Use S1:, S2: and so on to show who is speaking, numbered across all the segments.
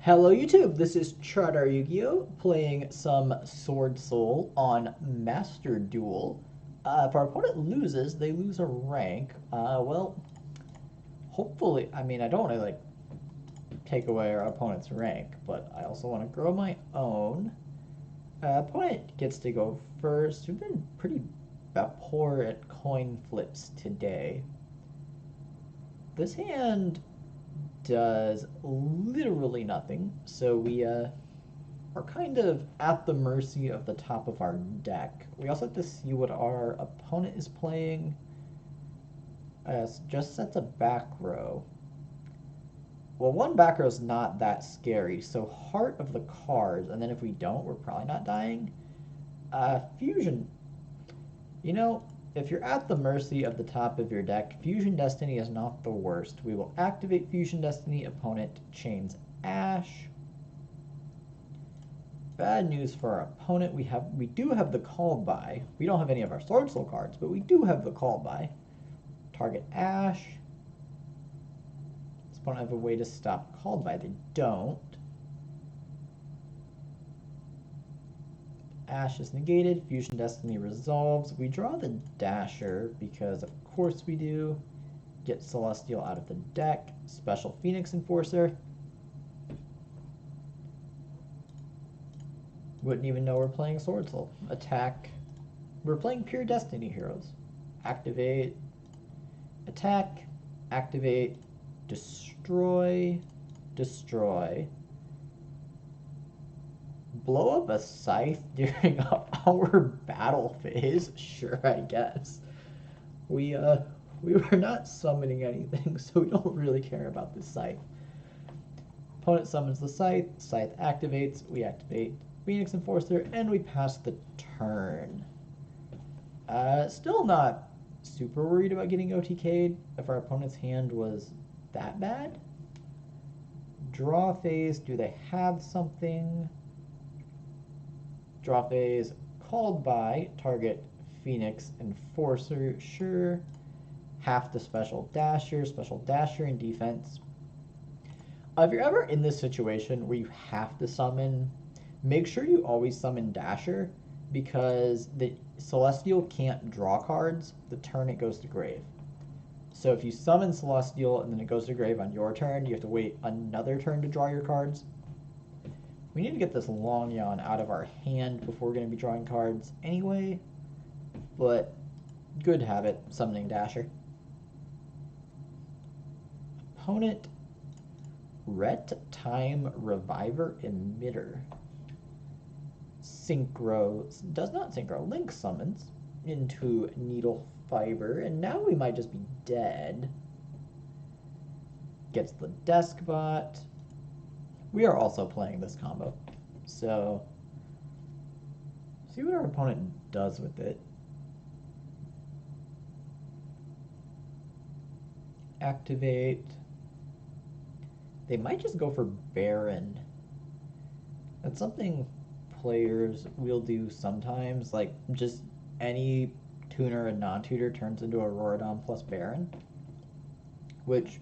S1: Hello YouTube, this is ChardarYuGiOh playing some Sword Soul on Master Duel. If our opponent loses, they lose a rank. Well, hopefully, I don't want to take away our opponent's rank, but I also want to grow my own. Opponent gets to go first. We've been pretty poor at coin flips today. This hand does literally nothing, so we are kind of at the mercy of the top of our deck. We also have to see what our opponent is playing. Just sets a back row. Well, one back row is not that scary, so heart of the cards, and then if we don't, we're probably not dying. Fusion. You know, if you're at the mercy of the top of your deck, Fusion Destiny is not the worst. We will activate Fusion Destiny, opponent chains Ash. Bad news for our opponent, we do have the call by. We don't have any of our Sword Soul cards, but we do have the call by. Target Ash. This opponent have a way to stop called by. They don't. Ash is negated, Fusion Destiny resolves. We draw the Dasher because of course we do. Get Celestial out of the deck. Special Phoenix Enforcer. Wouldn't even know we're playing Sword Soul. Attack. We're playing pure Destiny heroes. Activate. Attack. Activate. Destroy. Destroy. Blow up a scythe during our battle phase? Sure, I guess. We were not summoning anything, so we don't really care about this scythe. Opponent summons the scythe, scythe activates, we activate Phoenix Enforcer, and we pass the turn. Still not super worried about getting OTK'd if our opponent's hand was that bad. Draw phase, do they have something? Draw phase, called by, target Phoenix Enforcer, sure. Half the special dasher in defense. If you're ever in this situation where you have to summon, make sure you always summon Dasher, because the Celestial can't draw cards the turn it goes to grave. So if you summon Celestial and then it goes to grave on your turn, you have to wait another turn to draw your cards. We need to get this Long Yawn out of our hand before we're going to be drawing cards anyway, but good habit, summoning Dasher. Opponent, Ret Time Reviver Emitter. Synchro, does not synchro, Link summons into Needle Fiber, and now we might just be dead. Gets the Deskbot. We are also playing this combo, so see what our opponent does with it. Activate. They might just go for Baron. That's something players will do sometimes, like just any tuner and non-tutor turns into Auroradon plus Baron, which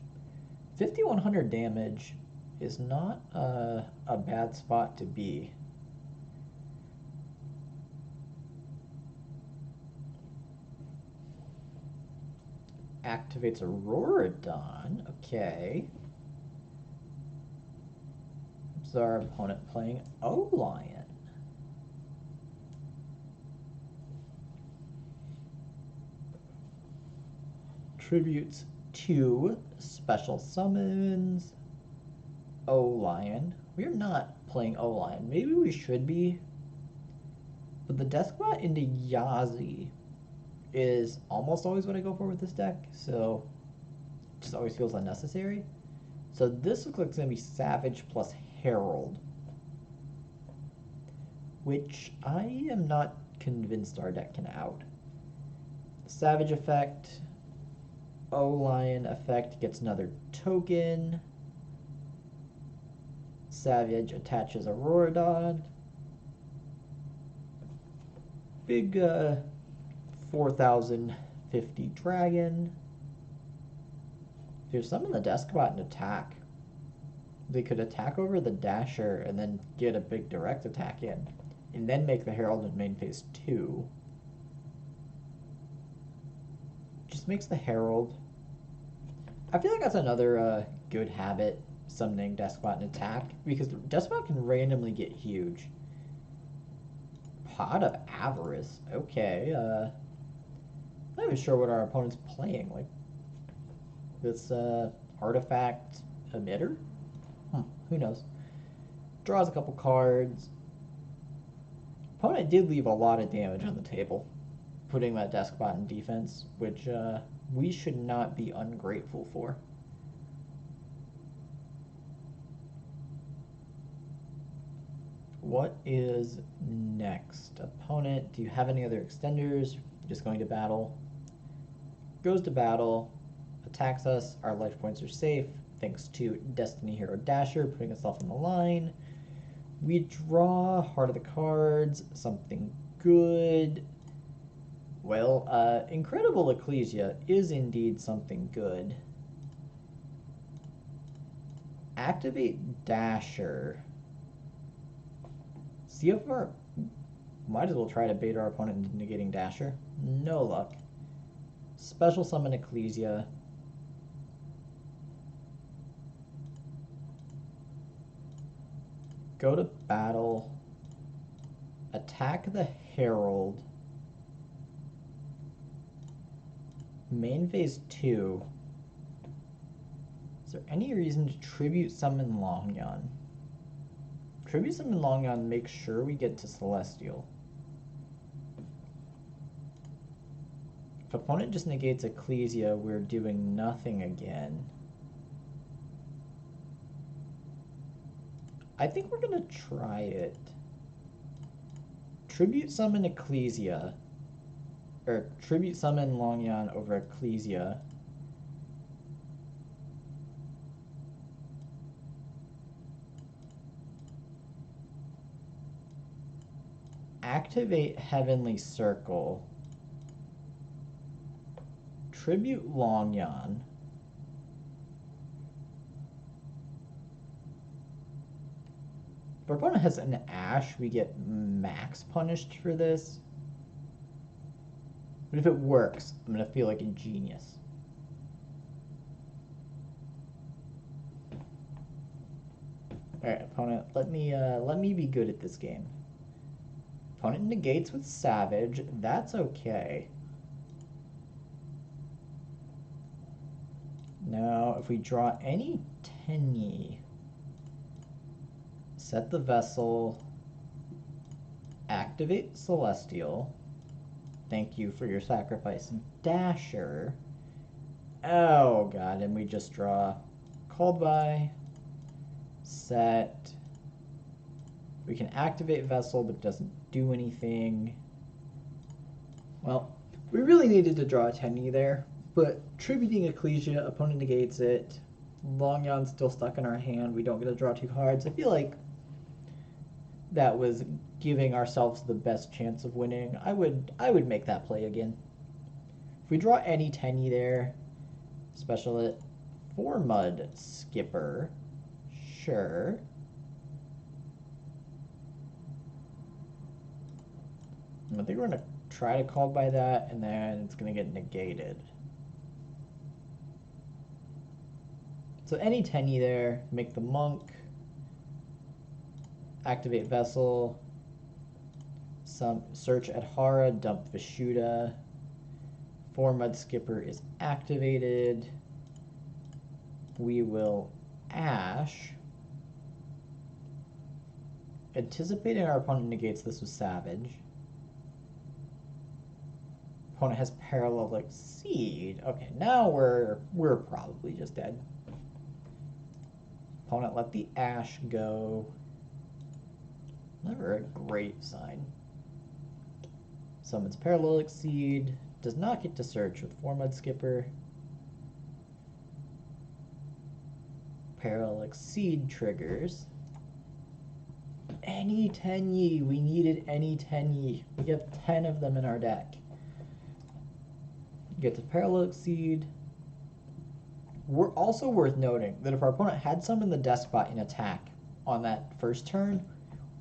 S1: 5100 damage is not a bad spot to be. Activates Auroradon, okay. So our opponent playing O-Lion. Tributes 2, special summons, O-Lion. We're not playing O-Lion. Maybe we should be. But the Deskbot into Yazi is almost always what I go for with this deck, so it just always feels unnecessary. So this looks like it's going to be Savage plus Herald, which I am not convinced our deck can out. Savage effect, O-Lion effect gets another token. Savage attaches Auroradon. Big 4050 dragon. If you summon the Deskbot and attack, They could attack over the Dasher and then get a big direct attack in, and then make the Herald in main phase 2. Just makes the Herald. I feel like that's another good habit, summoning Despot and attack, because Despot can randomly get huge. Pot of Avarice. Okay, I'm not even sure what our opponent's playing. Like, this artifact emitter? Who knows? Draws a couple cards. Opponent did leave a lot of damage on the table, putting that Despot in defense, which we should not be ungrateful for. What is next? Opponent, do you have any other extenders? Just going to battle. Goes to battle, attacks us, our life points are safe, thanks to Destiny Hero Dasher, putting itself on the line. We draw Heart of the Cards, something good. Well, Incredible Ecclesia is indeed something good. Activate Dasher. See if our... Might as well try to bait our opponent into negating Dasher. No luck. Special Summon Ecclesia. Go to battle. Attack the Herald. Main phase 2. Is there any reason to Tribute Summon Longyan? Tribute Summon Longyan makes sure we get to Celestial. If opponent just negates Ecclesia, we're doing nothing again. I think we're gonna try it. Tribute Summon Ecclesia. Or Tribute Summon Longyan over Ecclesia. Activate Heavenly Circle. Tribute Longyan. If our opponent has an Ash, we get max punished for this. But if it works, I'm going to feel like a genius. Alright, opponent, let me be good at this game. Opponent negates with Savage. That's okay. Now, if we draw any Tenyi, set the Vessel, activate Celestial. Thank you for your sacrifice. Dasher. Oh god, and we just draw Called by, set. We can activate Vessel, but it doesn't do anything. Well, we really needed to draw a Tenyi there, but Tributing Ecclesia, opponent negates it. Longyan's still stuck in our hand. We don't get to draw 2 cards. I feel like that was giving ourselves the best chance of winning. I would make that play again. If we draw any Tenyi there, special it. 4 Mud Skipper. Sure. I think we're going to try to call by that, and then it's going to get negated. So any Tenyi there, make the Monk, activate Vessel, some search Adhara, dump Vishuddha, 4 Mud Skipper is activated. We will Ash. Anticipating our opponent negates this with Savage. Opponent has Parallel Exceed. Okay, now we're probably just dead. Opponent let the Ash go. Never a great sign. Summons Parallel Exceed. Does not get to search with 4 Mud Skipper. Parallel Exceed triggers. Any Tenyi. We needed any Tenyi. We have 10 of them in our deck. Get to Parallel Exceed. We're also worth noting that if our opponent had some in the death spot in attack on that first turn,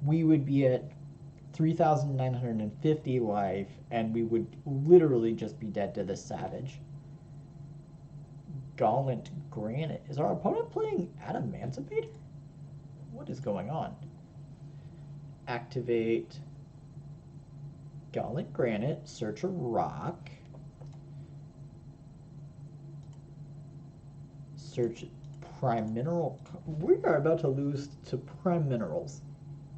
S1: we would be at 3,950 life, and we would literally just be dead to this savage. Gauntlet Granite. Is our opponent playing Adamancipator? What is going on? Activate Gauntlet Granite, search a rock. Search Primineral. We are about to lose to Priminerals.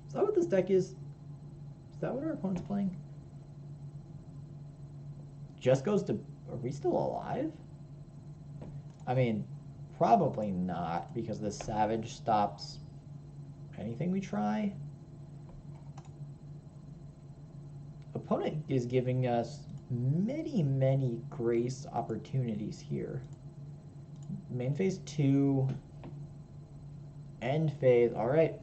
S1: Is that what this deck is? Is that what our opponent's playing? Just goes to... Are we still alive? I mean, probably not, because this Savage stops anything we try. Opponent is giving us many, many grace opportunities here. Main phase 2. End phase. Alright.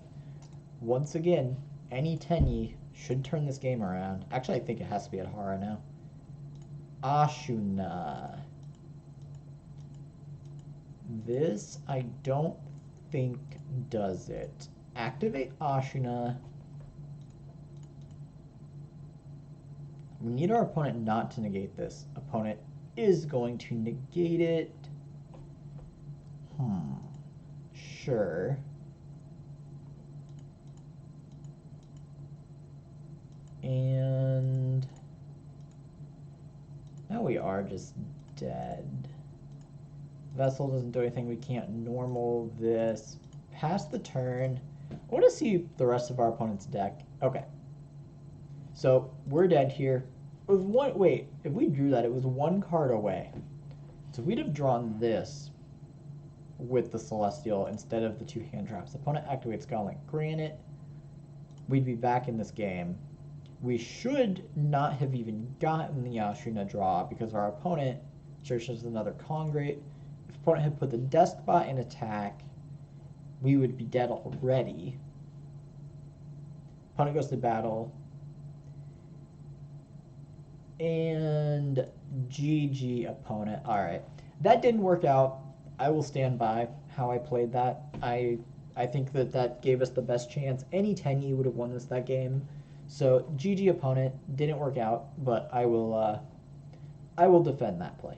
S1: Once again, any Tenyi should turn this game around. Actually, I think it has to be at Hara now. Ashuna. This, I don't think, does it. Activate Ashuna. We need our opponent not to negate this. Opponent is going to negate it. Sure. And now we are just dead. Vessel doesn't do anything. We can't normal this. Pass the turn. I want to see the rest of our opponent's deck. Okay. So we're dead here. It was one. Wait, if we drew that, it was one card away. So we'd have drawn this with the Celestial instead of the 2 hand traps. Opponent activates Gauntlet Granite. We'd be back in this game. We should not have even gotten the Ashuna draw because our opponent searches another Congrate. If opponent had put the Despot in attack, we would be dead already. Opponent goes to battle. And GG opponent. Alright. That didn't work out. I will stand by how I played that. I think that gave us the best chance. Any Tenyi would have won that game. So GG opponent. Didn't work out, but I will defend that play.